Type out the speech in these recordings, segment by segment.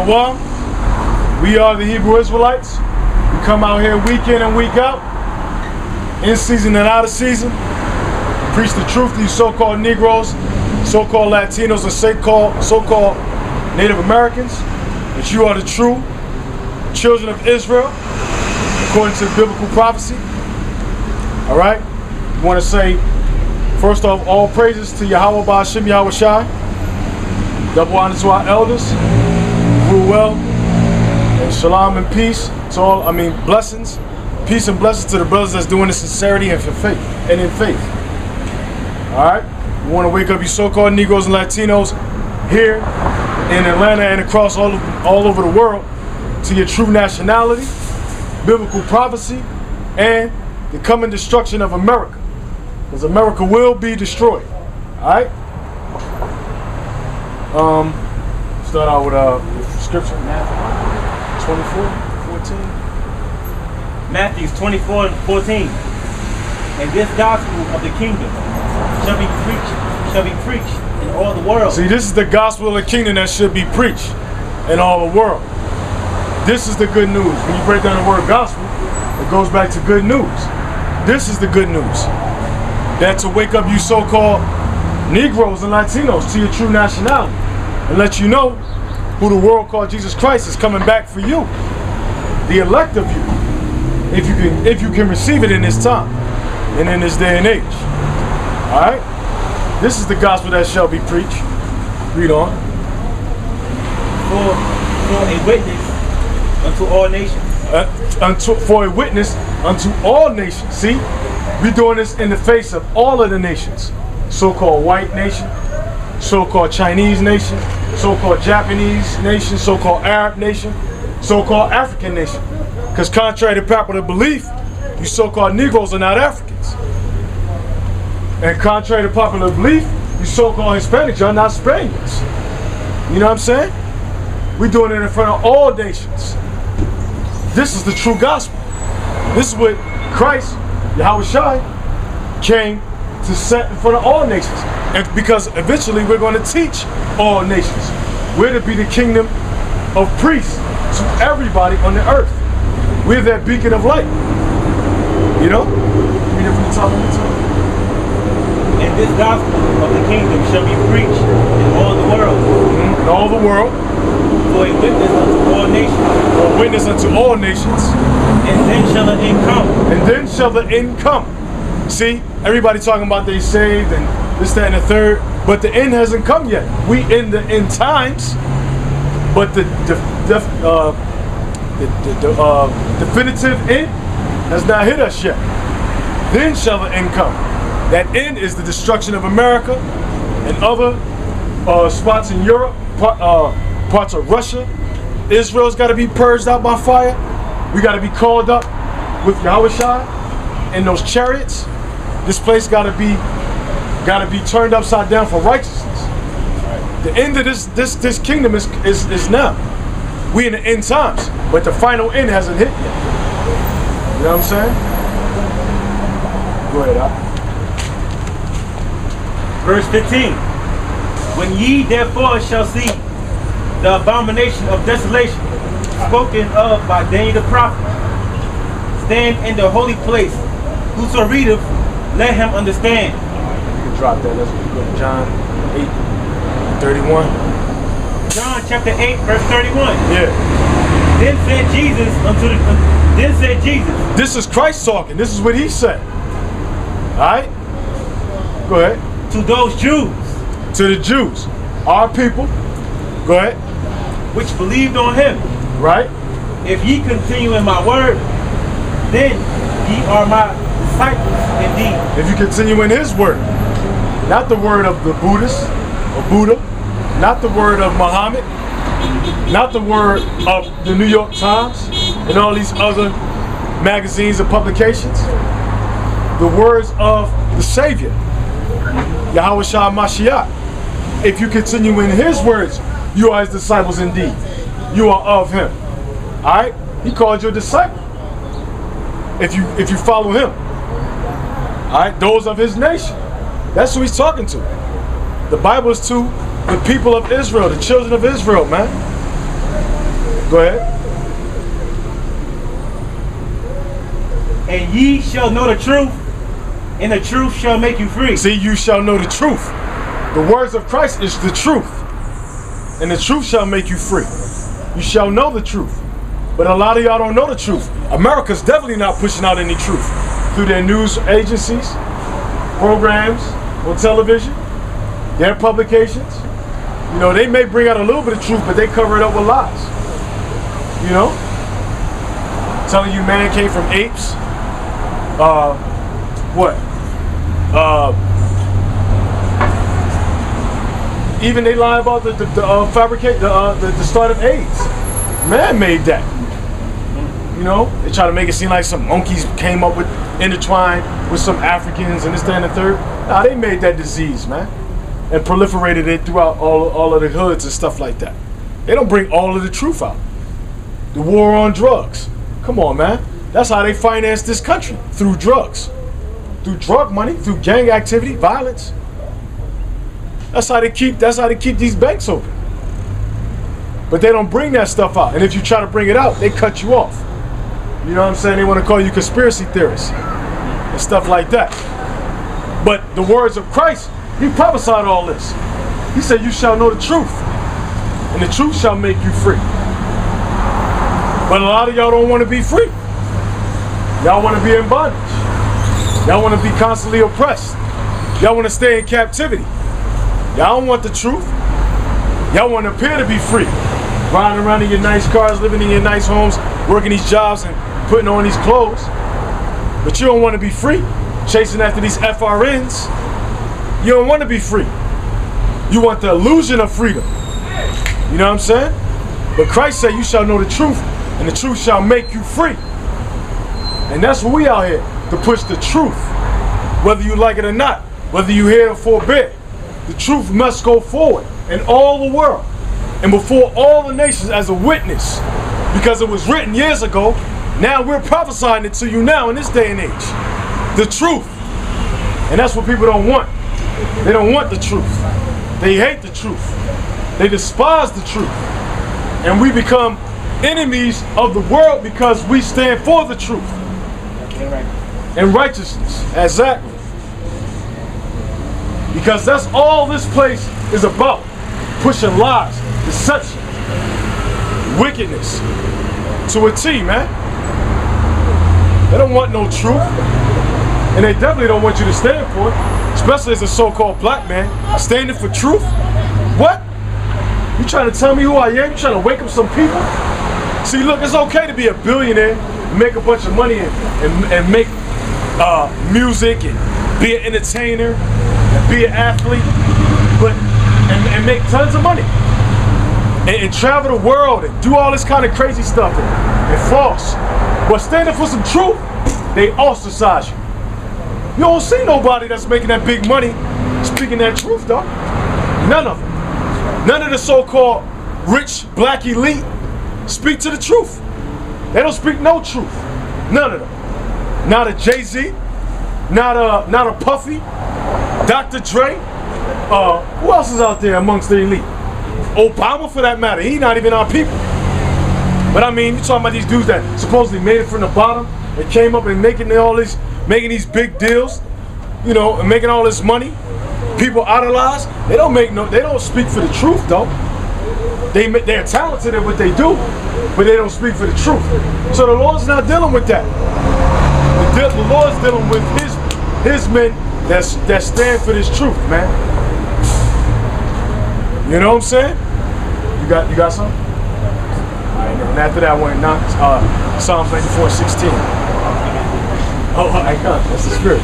Shalom. We are the Hebrew Israelites. We come out here week in and week out, in season and out of season. Preach the truth to you so-called Negroes, so-called Latinos, and so-called Native Americans, that you are the true children of Israel, according to biblical prophecy. All right? We want to say, first off, all praises to Yahweh Ba'ashem Yahweh Shai. Double honor to our elders. Rule well. And shalom and peace to all, blessings. Peace and blessings to the brothers that's doing this in sincerity and in faith. All right? We want to wake up you so-called Negroes and Latinos here in Atlanta and across all over the world to your true nationality, biblical prophecy, and the coming destruction of America. Because America will be destroyed. All right? Start out with scripture, Matthew 24:14. Matthew 24:14. And this gospel of the kingdom shall be preached in all the world. See, this is the gospel of the kingdom that should be preached in all the world. This is the good news. When you break down the word gospel, it goes back to good news. This is the good news. That to wake up you so-called Negroes and Latinos to your true nationality and let you know who the world called Jesus Christ is coming back for you, the elect of you, if you can receive it in this time and in this day and age. All right, this is the gospel that shall be preached. Read on. For a witness unto all nations. For a witness unto all nations. See, we're doing this in the face of all of the nations. So-called white nation, so-called Chinese nation, so-called Japanese nation, so-called Arab nation, so-called African nation. Because contrary to popular belief, you so-called Negroes are not Africans. And contrary to popular belief, you so-called Hispanics are not Spaniards. You know what I'm saying? We're doing it in front of all nations. This is the true gospel. This is what Christ, Yahweh Shai, came to set in front of all nations. And because eventually we're going to teach all nations. We're to be the kingdom of priests to everybody on the earth. We're that beacon of light. You know? Read it from the top of the top. And this gospel of the kingdom shall be preached in all the world. In all the world. For a witness unto all nations. For a witness unto all nations. And then shall the end come. And then shall the end come. See, everybody talking about they saved and this, that, and the third, but the end hasn't come yet. We in the end times, but the definitive end has not hit us yet. Then shall the end come. That end is the destruction of America and other spots in Europe, parts of Russia. Israel's got to be purged out by fire. We got to be called up with Yahweh Shai in those chariots. This place got to be turned upside down for righteousness. The end of this kingdom is now. We in the end times, but the final end hasn't hit yet. You know what I'm saying? Go ahead, Al. Verse 15. When ye therefore shall see the abomination of desolation spoken of by Daniel the prophet stand in the holy place, whoso readeth, let him understand. You can drop that. Let's go to John 8:31. John chapter 8, verse 31. Yeah. Then said Jesus. This is Christ talking. This is what he said. Alright? Go ahead. To those Jews. To the Jews. Our people. Go ahead. Which believed on him. Right? If ye continue in my word, then ye are my disciples indeed. If you continue in his word. Not the word of the Buddhists or Buddha. Not the word of Muhammad. Not the word of the New York Times and all these other magazines and publications. The words of the Savior, Yahweh Shai Mashiach. If you continue in his words, you are his disciples indeed. You are of him. Alright? He called you a disciple. If you follow him. Alright? Those of his nation. That's who he's talking to. The Bible is to the people of Israel, the children of Israel, man. Go ahead. And ye shall know the truth, and the truth shall make you free. See, you shall know the truth. The words of Christ is the truth. And the truth shall make you free. You shall know the truth. But a lot of y'all don't know the truth. America's definitely not pushing out any truth through their news agencies, programs on television, their publications. You know, they may bring out a little bit of truth, but they cover it up with lies. You know? Telling you man came from apes. Even they lie about the start of AIDS. Man made that. You know, they try to make it seem like some monkeys came up with, intertwined with some Africans and this, that, and the third. Nah, they made that disease, man, and proliferated it throughout all of the hoods and stuff like that. They don't bring all of the truth out. The war on drugs. Come on, man. That's how they finance this country, through drugs. Through drug money, through gang activity, violence. That's how they keep these banks open. But they don't bring that stuff out. And if you try to bring it out, they cut you off. You know what I'm saying? They want to call you conspiracy theorists and stuff like that. But the words of Christ, he prophesied all this. He said, you shall know the truth, and the truth shall make you free. But a lot of y'all don't want to be free. Y'all want to be in bondage. Y'all want to be constantly oppressed. Y'all want to stay in captivity. Y'all don't want the truth. Y'all want to appear to be free. Riding around in your nice cars, living in your nice homes, working these jobs and putting on these clothes. But you don't want to be free. Chasing after these FRNs. You don't want to be free. You want the illusion of freedom. You know what I'm saying? But Christ said, you shall know the truth, and the truth shall make you free. And that's what we out here, to push the truth. Whether you like it or not, whether you hear or forbear, the truth must go forward in all the world and before all the nations as a witness. Because it was written years ago, now we're prophesying it to you now in this day and age. The truth. And that's what people don't want. They don't want the truth. They hate the truth. They despise the truth. And we become enemies of the world because we stand for the truth and righteousness. Exactly. Because that's all this place is about. Pushing lies, deception, wickedness to a T, man. They don't want no truth. And they definitely don't want you to stand for it. Especially as a so-called black man standing for truth. What? You trying to tell me who I am? You trying to wake up some people? See, look, it's okay to be a billionaire, make a bunch of money and make music and be an entertainer and be an athlete, but and make tons of money and travel the world and do all this kind of crazy stuff and floss. But standing for some truth, they ostracize you. You don't see nobody that's making that big money speaking that truth, though. None of them. None of the so-called rich black elite speak to the truth. They don't speak no truth. None of them. Not a Jay-Z, not a Puffy, Dr. Dre. Who else is out there amongst the elite? Obama, for that matter. He not even our people. But I mean, you talking about these dudes that supposedly made it from the bottom and came up and making these big deals, you know, and making all this money. People idolize. They don't speak for the truth, though. They're talented at what they do, but they don't speak for the truth. So the Lord's not dealing with that. The Lord's dealing with his men that stand for this truth, man. You know what I'm saying? You got something? And after that one, Psalm 94:16. Oh, I got it. That's the spirit.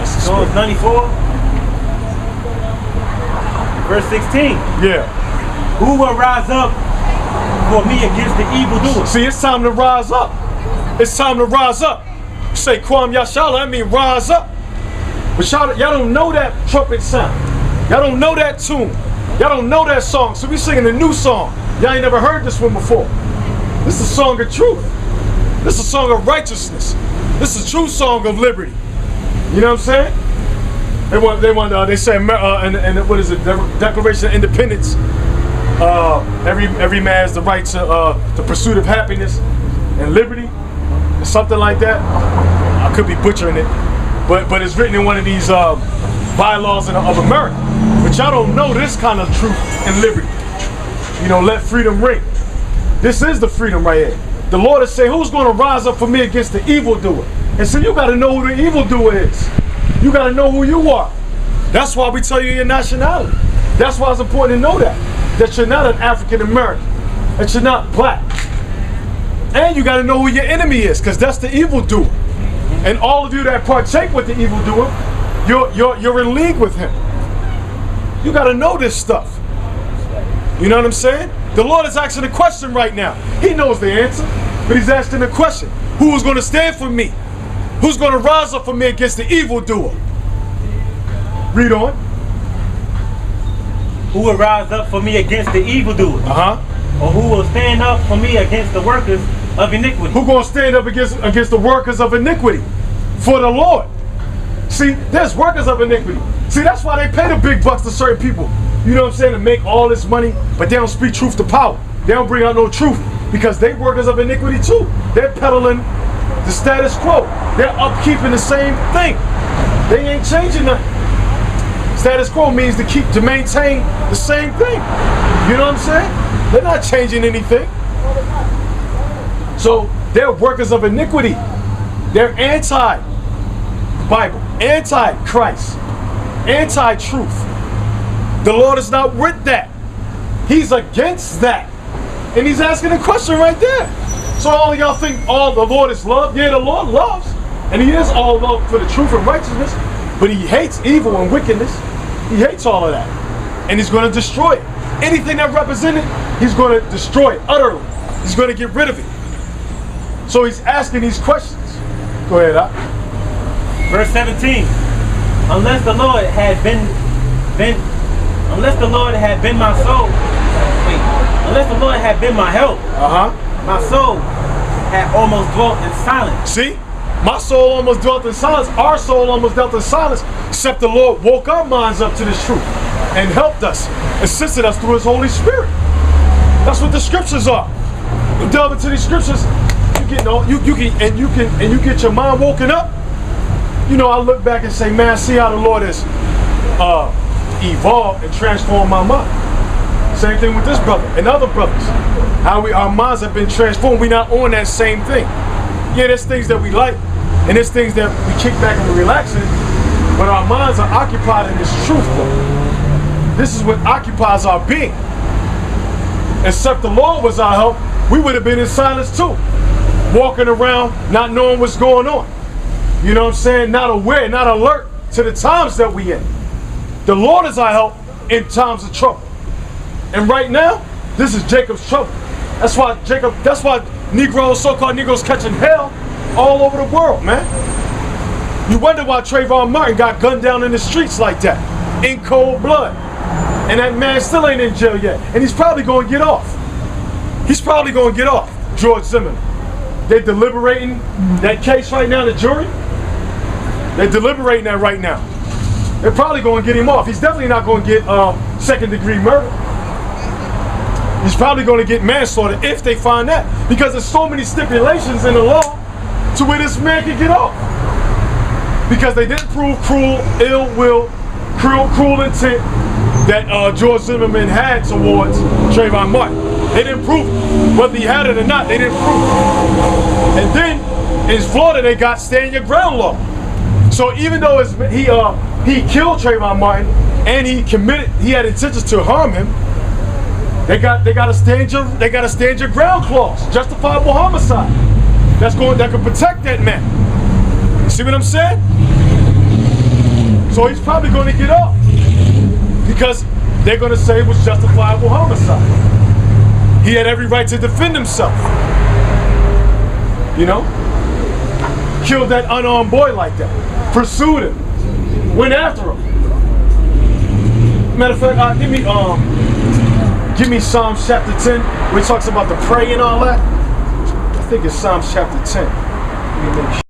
Psalm 94, verse 16. Yeah. Who will rise up for me against the evildoers? See, it's time to rise up. It's time to rise up. You say Kwam Yashala, I mean rise up. But y'all don't know that trumpet sound. Y'all don't know that tune. Y'all don't know that song. So we singing a new song. Y'all ain't never heard this one before. This is a song of truth. This is a song of righteousness. This is a true song of liberty. You know what I'm saying? They say, and what is it? Declaration of Independence. every man has the right to the pursuit of happiness and liberty, or something like that. I could be butchering it, but it's written in one of these bylaws of America. But y'all don't know this kind of truth and liberty. You know, let freedom ring. This is the freedom right here. The Lord is saying, who's going to rise up for me against the evildoer? And so you got to know who the evildoer is. You got to know who you are. That's why we tell you your nationality. That's why it's important to know that you're not an African American, that you're not black. And you got to know who your enemy is, because that's the evildoer. And all of you that partake with the evildoer, you're in league with him. You got to know this stuff. You know what I'm saying? The Lord is asking a question right now. He knows the answer, but he's asking a question. Who is going to stand for me? Who's going to rise up for me against the evildoer? Read on. Who will rise up for me against the evildoer? Or who will stand up for me against the workers of iniquity? Who going to stand up against the workers of iniquity? For the Lord. See, there's workers of iniquity. See, that's why they pay the big bucks to certain people. You know what I'm saying? To make all this money, but they don't speak truth to power. They don't bring out no truth, because they workers of iniquity too. They're peddling the status quo. They're upkeeping the same thing. They ain't changing nothing. Status quo means to maintain the same thing. You know what I'm saying? They're not changing anything. So they're workers of iniquity. They're anti-Bible, anti-Christ, anti-truth. The Lord is not with that. He's against that. And he's asking a question right there. So all of y'all think the Lord is love? Yeah, the Lord loves. And he is all love for the truth and righteousness. But he hates evil and wickedness. He hates all of that. And he's going to destroy it. Anything that represented, he's going to destroy it utterly. He's going to get rid of it. So he's asking these questions. Go ahead, Doc. Verse 17. Unless the Lord had been my soul. Unless the Lord had been my help. My soul had almost dwelt in silence. See? My soul almost dwelt in silence. Our soul almost dwelt in silence, except the Lord woke our minds up to this truth and helped us, assisted us through his Holy Spirit. That's what the scriptures are. You delve into these scriptures, you get your mind woken up. You know, I look back and say, man, see how the Lord has evolved and transformed my mind. Same thing with this brother and other brothers. How our minds have been transformed. We're not on that same thing. Yeah, there's things that we like, and there's things that we kick back and we relax in, but our minds are occupied in this truth, though. This is what occupies our being. Except the Lord was our help, we would have been in silence too. Walking around, not knowing what's going on. You know what I'm saying? Not aware, not alert to the times that we in. The Lord is our help in times of trouble. And right now, this is Jacob's trouble. That's why Negroes, so-called Negroes, catching hell all over the world, man. You wonder why Trayvon Martin got gunned down in the streets like that, in cold blood. And that man still ain't in jail yet. And he's probably going to get off. He's probably going to get off, George Zimmerman. They're deliberating that case right now, the jury. They're deliberating that right now. They're probably going to get him off. He's definitely not going to get second-degree murder. He's probably going to get manslaughter if they find that. Because there's so many stipulations in the law to where this man can get off. Because they didn't prove cruel, ill will, cruel intent that George Zimmerman had towards Trayvon Martin. They didn't prove it. Whether he had it or not, they didn't prove it. And then in Florida, they got stand your ground law. So even though he killed Trayvon Martin and he had intentions to harm him, they got a stand your ground clause, justifiable homicide. That could protect that man. You see what I'm saying? So he's probably going to get off because they're going to say it was justifiable homicide. He had every right to defend himself. You know? Killed that unarmed boy like that. Pursued him. Went after him. Matter of fact, give me Psalms chapter 10, where it talks about the prey and all that. I think it's Psalms chapter 10. Let me make sure.